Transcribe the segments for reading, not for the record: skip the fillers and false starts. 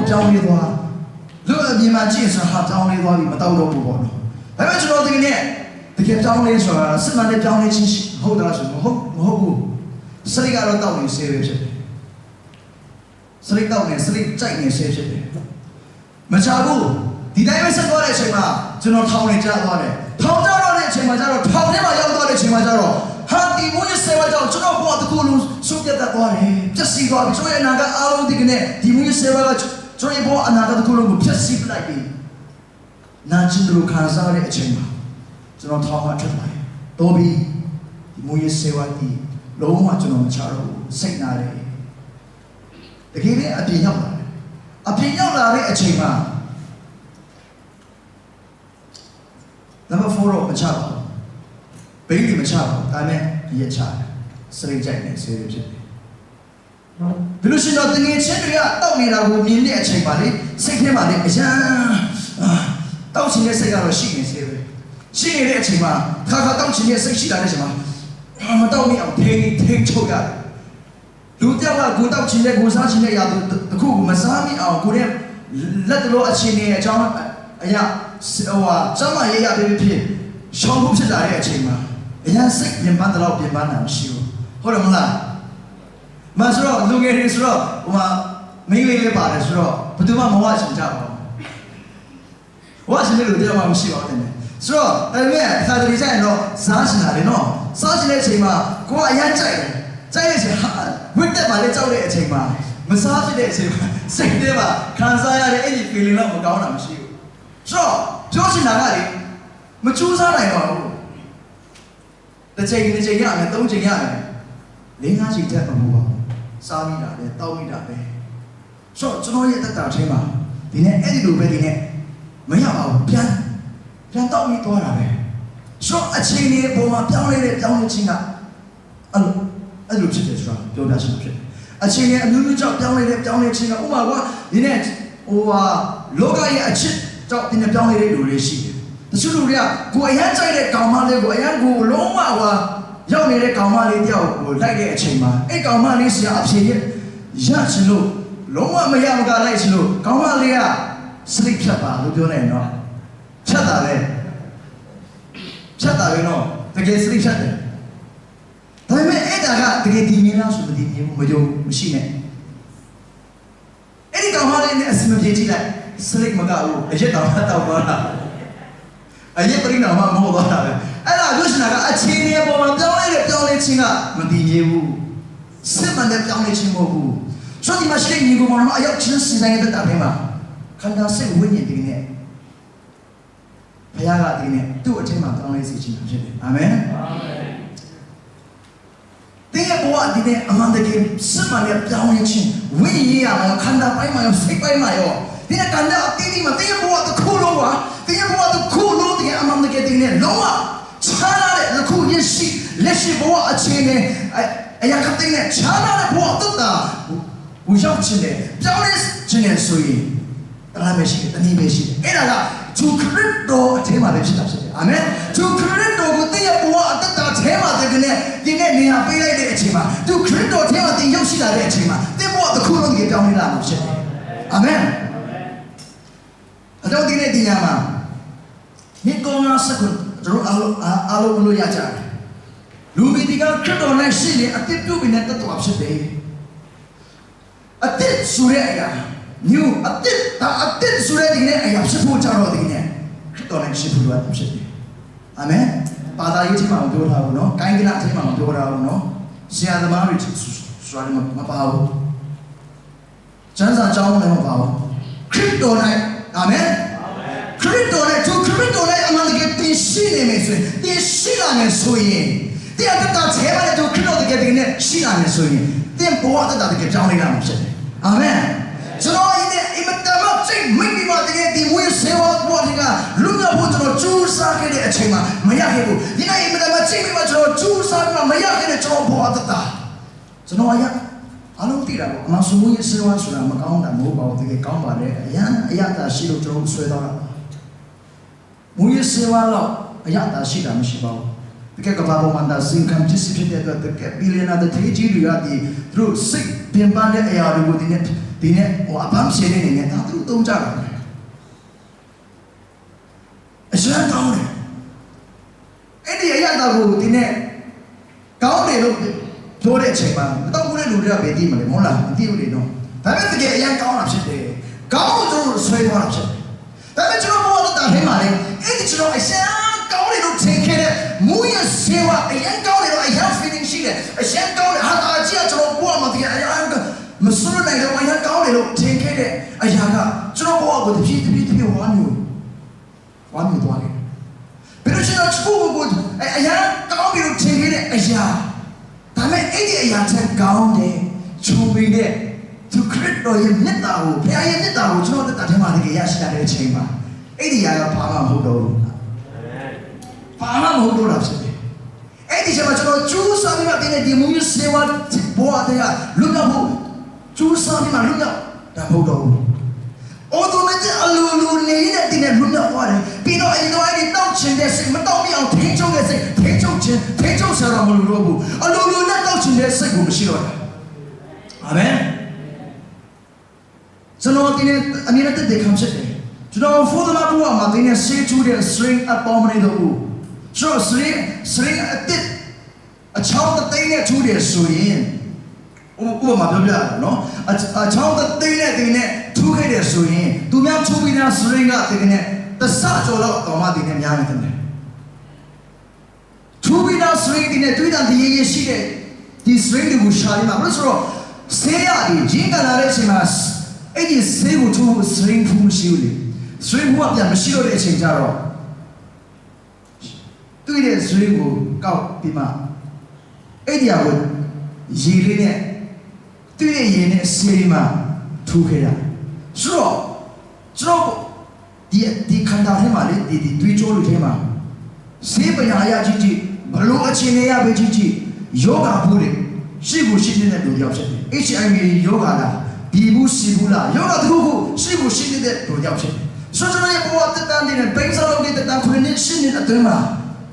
ကြောင်းလေးသွားလူအပြင်မှာကြည့်ဆိုဟာကြောင်းလေးသွားပြီးမတော့တော့ဘူးပေါ့နော်ဒါပေမဲ့ကျွန်တော်ဒီနေ့တကယ်ကြောင်းလေးဆိုတာစစ်မှန်တဲ့ကြောင်းလေးချင်းဟုတ်တာဆိုမဟုတ်ဘူးစရိတ်ကတော့တောက်နေဆေးပဲဖြစ်တယ်စရိတ်တောက်နေစရိတ်ကြိုက်နေဆေးဖြစ်တယ်မချဘူးဒီတိုင်းပဲဆက်သွားတဲ့အချိန်မှာကျွန်တော်ထောင်နေကြသွားတယ်ထောင်ကြတော့တဲ့အချိန်မှာကျတော့ထောင်ထဲမှာရောက်သွားတဲ့အချိန်မှာကျတော့ဟာဒီမိုးရဲ့ဆေးဝါးကြောင့်ကျွန်တော်ဘဝတစ်ခုလုံးဆုံးဖြတ်တတ်သွားတယ်ပြည့်စည်သွားပြီကျွန်တော်ရဲ့အနာကအားလုံးဒီကနေ့ဒီမိုးရဲ့ဆေးဝါးကကျွန်တော်ဘောအနာဂတ်ကိုလုံးကိုဖြတ်စီပလိုက်ပြီးနာကျင်တို့ခံစားရတဲ့အချိန်မှာကျွန်တော်ထောင်မှထွက်လာတယ်။တော်ပြီဒီမွေးဆေးဝါးဒီလုံးဝကျွန်တော်မချတော့ဘူးစိတ်နာတယ်။တကယ်လည်းအပြင်ရောက်လာတယ်။အပြင်ရောက်လာတဲ့အချိန်မှာnumber 4တော့မချပါဘူး။ဘိန်းတွေမချပါဘူး။ဒါနဲ့ရချတယ်။စရိတ်ကြိုက်နေဆေးရဖြစ်တယ်။ဘယ်လိုရှိတော့တငယ်ချင်းတွေကတောက်နေတာကိုမြင်တဲ့အချိန်ပါလေစိတ်ထဲမှာလေအရန်တောက်ချင်တဲ့စိတ်ကတော့ရှိနေသေးပဲရှိနေတဲ့အချိန်မှာခါတောက်ချင်တဲ့စိတ်ရှိလာတဲ့အချိန်မှာမတောက်မိအောင်ထိန်းချုပ်ရတယ်လူတယောက်ကကိုတောက်ချင်တဲ့ကိုစားချင်တဲ့ຢာတခုကိုမစားမိအောင်ကိုရဲ့လက်တော်အချင်းနဲ့အကြောင်းအရာကျမရေးရဖြစ်ရှောင်းဖို့ဖြစ်လာတဲ့အချိန်မှာအရန်စိတ်ပြင်ပန်းတော့ပြင်ပန်းတာမရှိဘူးဟုတ်တယ်မလားမဆိုတော့လူငယ်တွေဆိုတော့ဟိုမှာမင်းလေးလေးပါတယ်ဆိုတော့ဘယ်သူမှမဝချင်ကြပါဘူးဝါချင်တဲ့လူတယောက်မှမရှိပါဘူးတဲ့ဆိုတော့အဲ့မဲ့ခါတလေကျရင်တော့စားချင်တာလေနော်စားချင်တဲ့အချိန်မှာကိုကအရန်ကြိုက်တယ်ကြိုက်တဲ့အချိန်ဝတ်တက်ပါလေကြောက်တဲ့အချိန်မှာမစားဖြစ်တဲ့အချိန်မှာစိတ်ထဲမှာခံစားရတဲ့အဲ့ဒီ feeling တော့မကောင်းတာမရှိဘူးဆိုတော့ပြောချင်တာကလေမကြိုးစားနိုင်ပါဘူးတစ်ချိန်ရမယ်သုံးချိန်ရမယ်၄-၅ချိန်တက်မှာမဟုတ်ပါဘူးစားမိတာပဲတောက်မိတာပဲဆိုတော့ကျွန်တော်ရဲ့တက်တာချင်းမှာဒီနေ့အဲ့ဒီလိုပဲဒီနေ့မရပါဘူးပြန်တောက်ပြီးသွားတာပဲဆိုတော့အချိန်လေးပေါ်မှာပြောင်းလဲခြင်းကအဲ့လိုဖြစ်တယ်ဆိုတာပြောပြချင်ဖြစ်တယ်အချိန်လေးအမျိုးမျိုးကြောင့်ပြောင်းလဲခြင်းကဥပမာကဒီနေ့လောကရဲ့အချစ်ကြောင့်ဒီနေ့ပြောင်းလဲတဲ့လူတွေရှိတယ်တချို့လူတွေကကိုယ်အရန်ကြိုက်တဲ့ကောင်မလေးကိုအရန်ကိုလုံးဝရောက်နေတဲ့ကောင်မလေးတယောက်ကိုလိုက်တဲ့အချိန်မှာအဲ့ကောင်မလေးစီကအဖြေရချင်လို့လုံးဝမရမကလိုက်ချင်လို့ကောင်မလေးကစလိဖြတ်ပါလို့ပြောနေနော်ဖြတ်တာပဲနော်တကယ်စလိဖြတ်တယ်ဒါပေမဲ့အဲ့ဒါကတကယ်ဒီမြင်လားဆိုမဒီမြင်ဘူးမယုံမရှိနဲ့အဲ့ဒီကောင်မလေးနဲ့အစမပြေကြည့်လိုက်စလိမကဘူးအရက်တော်မှတောက်သွားတာအရက်ပရိနာမမဟုတ်သွားတာပဲအဲ့ဒါလို့ရှိတာကအချင်းရဲ့ပုံမှာပြောင်းလဲခြင်းကမတည်ငြိမ်ဘူးစစ်မှန်တဲ့ပြောင်းလဲခြင်းမဟုတ်ဘူးဆိုဒီမှာရှိတဲ့ညီကောင်မအရောက်ချင်းစီတိုင်းတဲ့တာပဲမှာခန္ဓာစိတ်ဝိညာဉ်တည်နေဘုရားကတည်နေသူ့အထက်မှာပြောင်းလဲစေခြင်းဖြစ်တယ်အာမင်တဲ့ဘဝဒီနေ့အမှန်တကယ်စစ်မှန်တဲ့ပြောင်းလဲခြင်းဝိညာဉ်ရမှာခန္ဓာပိုင်းမှာရောစိတ်ပိုင်းမှာရောဒီနေ့ခန္ဓာအတိအကျမှာတဲ့ဘဝတစ်ခုလုံးကတဲ့ဘဝတစ်ခုလုံးတကယ်အမှန်တကယ်တည်နေလုံးဝခြားလာတဲ့အခုရရှိလက်ရှိဘဝအခြေအနေအရာကတည်းကခြားလာတဲ့ဘဝတုတ်တာဝရောက်ခြင်းနဲ့ပြောင်းလဲခြင်းနဲ့ဆိုရင်တရားမရှိတယ်တနည်းမရှိတယ်အဲ့ဒါကသူခရစ်တော်အထက်မှာပဲဖြစ်တာဖြစ်တယ်အာမင်သူခရစ်တော်ကိုတည့်ရဘဝအတ္တအထဲမှာတကယ်နဲ့ဒီနေ့နေရာပေးလိုက်တဲ့အချိန်မှာသူခရစ်တော်အထက်မှာတင်ရောက်ရှိလာတဲ့အချိန်မှာတဲ့ဘဝတစ်ခုလုံးကြီးပြောင်းလဲလာမှာဖြစ်တယ်အာမင်အဲ့တော့ဒီနေ့ဒီညမှာဒီကောင်းရာစကွန်တို့အားလုံးလို့ရကြတယ်လူမီဒီကခရစ်တော်နဲ့ရှိနေအတိတ်ပြုပြီးတဲ့တော်ဖြစ်တယ်အတိတ်ဆိုတဲ့အရာ new အတိတ်ဆိုတဲ့ဒီနေ့အရာဖြစ်ဖို့ကြတော့ဒီနေ့ခရစ်တော်နဲ့ရှိဖို့လိုအပ်ဖြစ်တယ်အာမင်ဘာသာရေးချင်းမှမပြောထားဘူးနော်ကိုင်းကနာချင်းမှမပြောထားဘူးနော်ဆရာသမားတွေဆိုတာမပါဘူးကျမ်းစာကြောင်းလည်းမပါဘူးခရစ်တော်နဲ့အာမင်ခရစ်တော်နဲ့သူခရစ်တော် တော်နဲ့အမှန်တကယ်တင်ရှိနေမယ်ဆိုရင်တင်ရှိလာမယ်ဆိုရင်တင်အတ္တချဲပါတဲ့သူခရစ်တော်တကယ်တင်နဲ့ရှိလာမယ်ဆိုရင်တင်ဘဝအတ္တတကယ်ကြောင်းနေတာမှဖြစ်တယ်အာမင်ကျွန်တော်ဒီနေ့အမတမစိတ်မိမိမတကယ်ဒီဝိဆေဝတ်ဘောဒီကလူမျိုးဖို့ကျွန်တော်ကြိုးစားခဲ့တဲ့အချိန်မှာမရခဲ့ဘူးဒီနေ့အမတမစိတ်မိမကျွန်တော်ကြိုးစားပြီးမရခဲ့တဲ့ကျွန်တော်ဘဝအတ္တကျွန်တော်အလုံးတည်တာပေါ့အမှဆိုဝိဆေဝတ်ဆိုတာမကောင်းတာမဟုတ်ပါဘူးတကယ်ကောင်းပါတယ်အရသာရှိလို့ကျွန်တော်ဆွဲတော့တာဝိဆေဝတ်တော့အရသာရှိတာမရှိပါဘူးတကယ်ကဘာပေါ်မှာဒါစင်ကမ်ချစ်ဖြစ်တဲ့အတွက်တကယ်ဘီလီယံနာတဲ့ထေကြီးတွေကဒီသူတို့စိတ်ပြင်ပတဲ့အရာတွေကိုဒီနေ့ဟိုအပန်းရှင်းနေနေဒါသူတို့တုံးကြတာအစမ်းကောင်းတယ်အဲ့ဒီအရာကိုဒီနေ့ကောင်းတယ်လို့ပြောတဲ့အချိန်မှာမတော့ဘူးတဲ့လူတွေကပဲသိမလဲမဟုတ်လားမသိဘူးလေနော်ဒါပေမဲ့တကယ်အရင်ကောင်းတာဖြစ်တယ်ကောင်းလို့သူတို့ဆွဲသွားတာဖြစ်တယ်ဒါပေမဲ့ကျွန်တော်ဘောတော့တာထဲမှာလေအဲ့ဒီကျွန်တော်အစမ်းကောင်းတယ်လို့ထင်ခဲ့တဲ့မူရစေဝအရင်ကောင်းတယ်လို့အရင် feeling ရှိတယ်အစမ်းကောင်းတယ်ဟာတာကြီးကကျွန်တော်ဘောမှာတကယ်အရင်မစွလို့နိုင်တော့အရင်ကောင်းတယ်လို့ထင်ခဲ့တဲ့အရာကကျွန်တော်ဘောကိုတဖြည်းဝမ်းနေသွားတယ်ဘယ်လိုကျွန်တော်ချိုးကိုအရင်ကောင်းတယ်လို့ထင်ခဲ့တဲ့အရာဒါမဲ့အဲ့ဒီအရာချက်ကောင်းတယ်ချုံပြီးတဲ့သူခရစ်တော်ရဲ့မြတ်တာကိုဘုရားရဲ့မြတ်တာကိုကျွန်တော်တက်တာထဲမှာတကယ်ရရှိရတဲ့အချိန်မှာအဲ့ဒီအရာကဘာမှမဟုတ်တော့ဘူးဘာမှမဟုတ်တော့တာဖြစ်တယ်အဲ့ဒီချိန်မှာကျွန်တော်ကျူးစားပြီးမှတင်းတဲ့ဒီမူမျိုးစေဝါဘောအတဲ့ကလွတ်တော့ဘူးကျူးစားပြီးမှလွတ်တော့ဒါမဟုတ်တော့ဘူးအော်တိုမက်အလူနေတဲ့တင်းနဲ့လွတ်တော့သွားတယ်ပြီးတော့အဲ့ဒီတောက်ချင်တဲ့စိတ်မတောက်ပြအောင်ထိန်းချုပ်တဲ့စိတ်ထိန်းချုပ်ဆရာမလို့တော့ဘူးအလူနဲ့တောက်ချင်တဲ့စိတ်ကိုမရှိတော့တာအာမင်ကျွန်တော်ဒီနေ့အမြဲတမ်းတက်ခံဖြစ်တယ်ကျွန်တော်ဖိုးသမားဘုရားမှာဒီနေ့ဆေးချူတဲ့ string အပေါ်မနေတော့ဘူးကျွန်တော် string အတစ်အချောင်းသိန်းနဲ့ချူတယ်ဆိုရင်ဥပမာပြောပြရအောင်နော်အချောင်းသိန်းနဲ့ဒီနေ့ထူးခဲ့တယ်ဆိုရင်သူများချူပြီးသား string ကဒီနေ့တဆကျော်တော့တော်မှဒီနေ့များနေတယ်ထူးပြီးသား string ဒီနေ့တွေ့တာဒီရေးရှိတဲ့ဒီ string ကိုရှာရမှာဘာလို့ဆိုတော့ဆေးရည်ရင်းကလာတဲ့အချိန်မှာအဲ့ဒီဆေးကိုသူ့ string ဖူးမရှိဘူးလေ string ကပြန်မရှိတော့တဲ့အချိန်ကျတော့တွေ့တဲ့ string ကိုကောက်ပြီးမှအဲ့ဒီအကိုရေလေးနဲ့တွေ့တဲ့ရေနဲ့ဆေးမှထူခဲ့တာဆိုတော့ကျွန်တော်ဒီခန္ဓာထဲမှာလေဒီတွေးကြိုးလူထဲမှာဆေးပညာရကြီးဘလို့အခြေအနေရပဲကြီးယောဂဘူးလေရှိကိုရှိနေတဲ့လူရောက်ဖြစ်တယ် HIV ယောဂလားဒီဘူးစီဘူးလားယောဂတခုခုရှိကိုရှိနေတဲ့လူရောက်ဖြစ်တယ်ဆိုတော့ရဲ့ဘဝတက်တန်းနေတဲ့ဘိန်းစားလုံးနေတဲ့တန်ခွေနဲ့ရှင်းနေတဲ့အတွင်းမှာ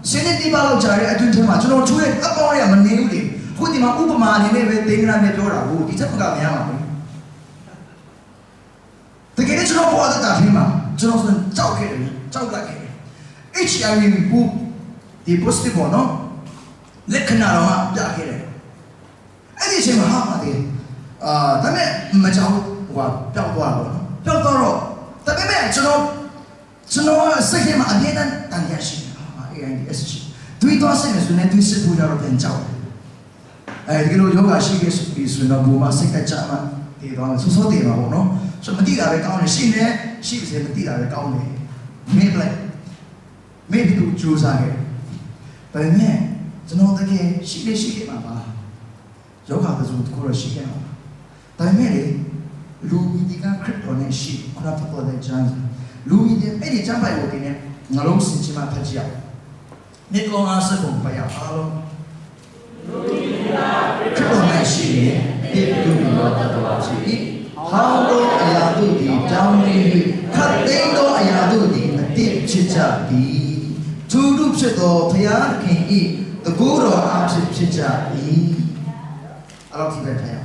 ရှင်းနေဒီပါလောက်ကြာတဲ့အတွင်းထဲမှာကျွန်တော်ချိုးတဲ့အပေါင်းရမနေဘူးလေခုဒီမှာဥပမာအနေနဲ့ပဲသင်္ကန်းနဲ့ပြောတာကိုဒီချက်မကမရပါဘူးတကယ်ကျွန်တော်ဘဝတက်တာထဲမှာကျွန်တော်ဆိုကြောက်ခဲ့တယ်ကြောက်လိုက်ခဲ့တယ် HIV ဘူးဒီ positive ပေါ့နော်လက္ခဏာတော့ပြခဲ့တယ်အဲ့ဒီအချိန်မှာဟာပါတယ်ဒါပေမဲ့မကြောက်ဟိုပျောက်သွားတော့ပျောက်တော့ဒါပေမဲ့ကျွန်တော်စိတ်ထဲမှာအပြည့်တန်တန်ရရှိAIDS ရှိတွေးသွားစိတ်နဲ့ဆိုနေတွေးစစ်ဖို့ကြတော့ပြန်ကြောက်အဲဒီလိုယောဂရှိခဲ့ပြီဆိုတော့ဘူမစိတ်ကကြမှာတည်သွားတယ်စောစောတည်မှာပေါ့နော်ဆိုမတိတာပဲကောင်းတယ်ရှိနေရှိစေမတိတာပဲကောင်းတယ်မေးပလိုက်မေးပြီးသူကြိုးစားခဲ့ဒါပေမဲ့ကျွန်တော်တကယ်ရှိခဲ့မှာပါယောဂတစ်စုတစ်ခုတော့ရှိခဲ့မှာဒါပေမဲ့လူမီဒီကခရစ်တော်နဲ့ရှိခရစ်တော်တဲ့ချမ်းလူမီဒီအဲ့ဒီချမ်းပိုင်ကိုကနေငါလုံးစင်ချင်မှဖတ်ကြည့်အောင်နေကောင်းအားစကုန်ပါရအားလုံးလူမီဒီကခရစ်တော်နဲ့ရှိတဲ့ဒီလူတော်တော်ရှိဟောင်းသောအရာတို့ဒီကြောင်းနေခတ်သိမ်းသောအရာတို့ဒီအတိတ်ဖြစ်ကြသည်သူတို့ဖြစ်သောဘုရားခင်ဤတကူတော်အဖြစ်ကြ၏အဲ့တော့ဒီပဲဖျား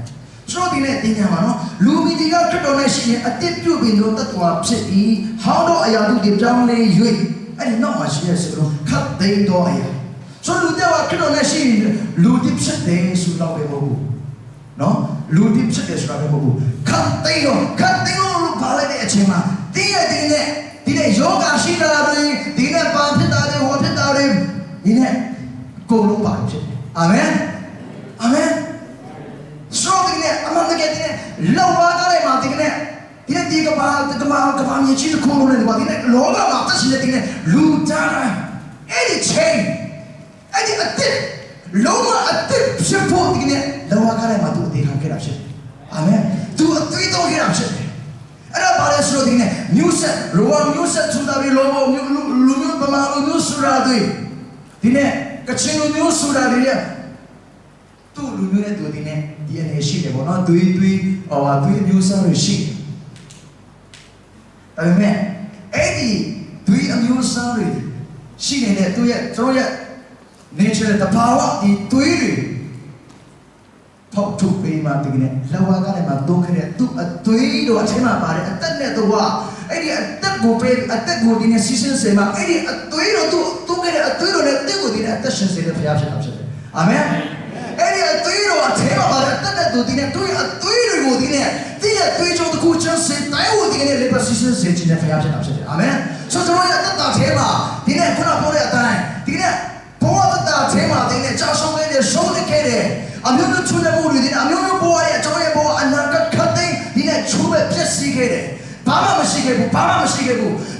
ဆိုဒီနေ့တင်ကြမှာနော်လူမီဒီကခရစ်တော်နဲ့ရှိရင်အတိတ်ပြုပြီးတော့တတ်တော်ဖြစ်၏ဟောင်းသောအရာတို့ဒီကြောင်းနေ၍အဲ့ဒီနောက်မှာရှိရဆိုတော့ခတ်သိမ်းသောအရာဆိုလူတဲ့ကခရစ်တော်နဲ့ရှိရင်လူတိဖြစ်တယ်ဆိုတော့ပဲမဟုတ်ဘူးနော်လူတိဖြစ်တယ်ဆိုတာပဲမဟုတ်ဘူးခတ်သိမ်းလို့ပါလိုက်တဲ့အချိန်မှာဒီနဲ့ယောဂရှိတာတွေဒီနဲ့ပါဖြစ်တာတွေဟောဖြစ်တာတွေဒီနဲ့ကိုယ်လုံးပါဖြစ်တယ်အာမင်ဆိုဒီနဲ့အမှန်တကယ်ဒီနဲ့လောက်ပါကြတယ်မှာဒီနဲ့ဒီကဘာမြေကြီးတစ်ခုလုံးနဲ့ဒီနဲ့လောကမှာတက်ရှိ ရှိတဲ့တင်းနဲ့လူသားတိုင်းအဲ့ဒီချိန်အဲ့ဒီအသက်လုံးဝအသက်ဖြစ်ဖို့တင်းနဲ့လောကထဲမှာသူအသေးခံခဲ့တာဖြစ်တယ်အာမင်သူအသွေးသွင်းခဲ့တာဖြစ်တယ်အဲ့ဒါဘာလဲဆိုတော့တင်းနဲ့မျိုးဆက်ရောမျိုးဆက်ဆိုတာပြီးလောလူမျိုးပမာလူမျိုးဆိုတာတွေတင်းနဲ့ကချင်လူမျိုးဆိုတာတွေသူ့လူမျိုးနဲ့သူတင်းနဲ့ DNA ရှိတယ်ပေါ့နော်သွေးမျိုးစားတွေရှိတယ်ဒါပေမဲ့အဲ့ဒီသွေးအမျိုးစားတွေရှိနေတဲ့သူရဲ့ကျွန်တော်ရဲ့ nature တဘာဝဒီသွေးတွေဖောက်ထုတ်ပေးမှတကယ်နဲ့လောကထဲမှာတိုးခဲ့တဲ့သူ့အသွေးတို့အထက်မှာပါတယ်အသက်နဲ့တော့အဲ့ဒီအသက်ကိုပေးအသက်ကိုဒီနေ့စီစဉ်စေမှာအဲ့ဒီအသွေးတို့သူ့တိုးခဲ့တဲ့အသွေးတို့နဲ့တက်ကိုဒီနေ့အသက်ရှင်စေတဲ့ဘုရားဖြစ်တာဖြစ်တယ်အာမင်အဲ့ဒီအသွေးတော်အထဲမှာပါတယ်တက်တဲ့သူဒီနဲ့သူ့ရဲ့အသွေးတွေကိုဒီနဲ့ဒီရဲ့သွေးကြောတစ်ခုချမ်းစေတိုင်းကိုဒီနဲ့လေပတ်စီစဉ်စေခြင်းနဲ့ဘုရားဖြစ်တာဖြစ်တယ်အာမင်ဆိုတော့ကျွန်တော်ရဲ့အသက်တာထဲမှာဒီနဲ့ခုနပြောတဲ့အတိုင်းဒီနဲ့ဘဝအသက်တာထဲမှာဒီနဲ့ကြောက်ဆုံးနေတဲ့ရှုံးနေခဲ့တဲ့အမျိုးမျိုးချွတ်တဲ့မှုတွေဒီအမျိုးမျိုးဘဝရဲ့ကျွန်တော်ရဲ့ဘဝအနာဂတ်ခတ်သိမ်းဒီနဲ့ချိုးပဲပြည့်စည်ခဲ့တယ်ဘာမှမရှိခဲ့ဘူး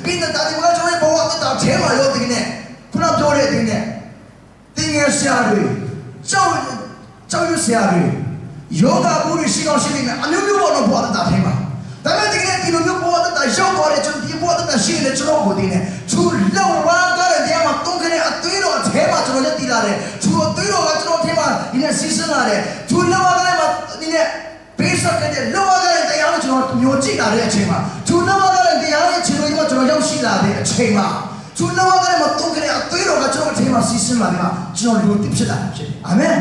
ပြီးတဲ့တာဒီမှာကျွန်တော်ရဲ့ဘဝအသက်တာထဲမှာရောဒီနဲ့ခုနပြောတဲ့ဒီနဲ့တင်းငယ်ရှာတွေကြောက်ရွံ့စရာတွေယောဂဘူးတွေရှိအောင်ရှိနေတယ်အမျိုးမျိုးဘောတော့ဘဝတတာထဲမှာဒါပေမဲ့ဒီကနေ့ဒီလိုမျိုးဘဝတတာရောက်သွားတဲ့ကျွန်တော်ဒီဘဝတတာရှိနေကျွန်တော်ကိုဒီနေ့သူလောက်ဝါကြတဲ့နေရာမှာတုံးခနဲ့အသွေးတော်အထဲမှာကျွန်တော်လက်တည်လာတယ်သူအသွေးတော်ကကျွန်တော်အထဲမှာဒီနေ့စီးဆင်းလာတယ်သူလောက်ဝါကြတဲ့မှာဒီနေ့ဘေးဆက်တဲ့လောက်ဝါကြတဲ့တရားကိုကျွန်တော်မျိုးကြည့်လာတဲ့အချိန်မှာသူလောက်ဝါကြတဲ့တရားရဲ့ခြေတော်ကြီးမှာကျွန်တော်ရောက်ရှိလာတဲ့အချိန်မှာသူလောက်ဝါကြတဲ့မှာတုံးခနဲ့အသွေးတော်ကကျွန်တော်အထဲမှာစီးဆင်းလာတယ်မှာကျွန်တော်လူတစ်ဖြစ်လာဖြစ်တယ်အာမင်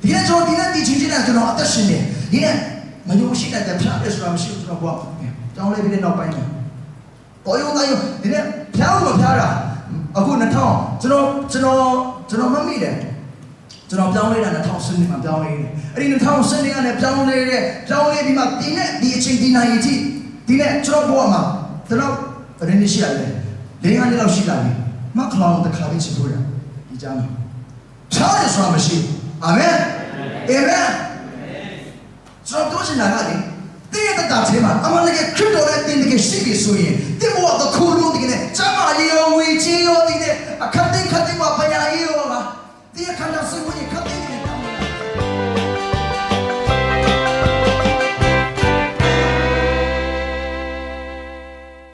ဒီနေ့ကျွန်တော်ဒီနေ့ဒီချင်းချင်းနဲ့ကျွန်တော်အသက်ရှင်နေဒီနေ့မယုံရှိတဲ့ဖျားတယ်ဆိုတာမရှိဘူးကျွန်တော်ဘုရားတောင်းလိုက်ပြီးတဲ့နောက်ပိုင်းမှာတော်ရုံတိုင်းဒီနေ့ဖျားလို့ဖျားတာအခု2000ကျွန်တော်မမိတယ်ကျွန်တော်ပြောင်းလဲတာ2010မှာပြောင်းလဲတယ်အဲ့ဒီ2010ကနေပြောင်းလဲပြီးမှဒီနေ့ဒီအချိန်ဒီနိုင်ကြီးဒီနေ့ကျွန်တော်ဘုရားမှာကျွန်တော်ရင်းနေရှိရတယ်၄၅နှစ်လောက်ရှိလာပြီမခလောင်းတစ်ခါပြီးရှိဖို့ရဒီကြောင်းဖျားတယ်ဆိုတာမရှိဘူးအာမင်အာမင်ကျွန်တော်တို့ရှင်နာကလေတဲ့တတာထဲမှာအမှန်တကယ်ခရစ်တော်ရဲ့တင်တကယ်ရှိပြီဆိုရင်ဒီဘဝတစ်ခုလုံးဒီကနေ့ကျမ်းမာရေးရောဝေချေရောဒီကနေ့အခက်သိမ်းမှာပညာရေးရောပါဒီအခါကျစဝင်ခက်သိ